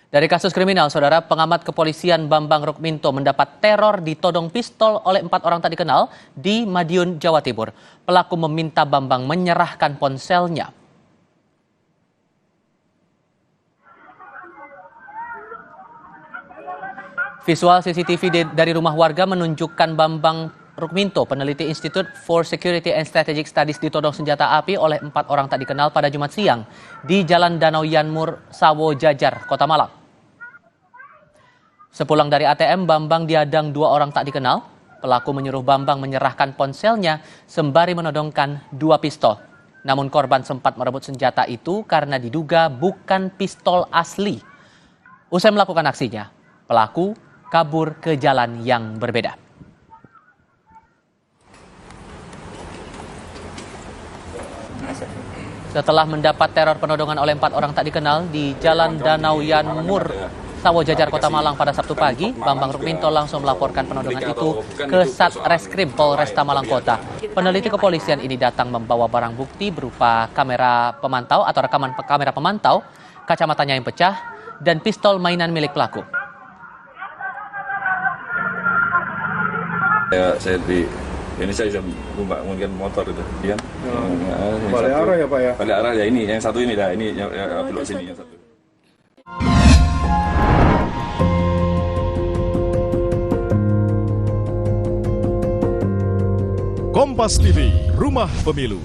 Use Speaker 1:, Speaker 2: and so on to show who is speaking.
Speaker 1: Dari kasus kriminal, Saudara, pengamat kepolisian Bambang Rukminto mendapat teror ditodong pistol oleh 4 orang tak dikenal di Madiun, Jawa Timur. Pelaku meminta Bambang menyerahkan ponselnya. Visual CCTV dari rumah warga menunjukkan Bambang Rukminto, peneliti Institute for Security and Strategic Studies, ditodong senjata api oleh 4 orang tak dikenal pada Jumat siang di Jalan Danau Yanmur, Sawo Jajar, Kota Malang. Sepulang dari ATM, Bambang dihadang 2 orang tak dikenal. Pelaku menyuruh Bambang menyerahkan ponselnya sembari menodongkan 2 pistol. Namun korban sempat merebut senjata itu karena diduga bukan pistol asli. Usai melakukan aksinya, pelaku kabur ke jalan yang berbeda. Setelah mendapat teror penodongan oleh 4 orang tak dikenal di Jalan Danau Yanmur, Sawo Jajar, Kota Malang pada Sabtu pagi, Bambang Rukminto langsung melaporkan penodongan itu ke Satreskrim Polresta Malang Kota. Peneliti kepolisian ini datang membawa barang bukti berupa kamera pemantau atau rekaman kamera pemantau, kacamatanya yang pecah, dan pistol mainan milik pelaku.
Speaker 2: Saya ini saya bisa menggunakan motor itu, ya.
Speaker 3: Balik arah ya Pak ya?
Speaker 2: Balik arah ya, ini yang satu ini dah, ini yang belok sini yang satu.
Speaker 4: Kompas TV, Rumah Pemilu.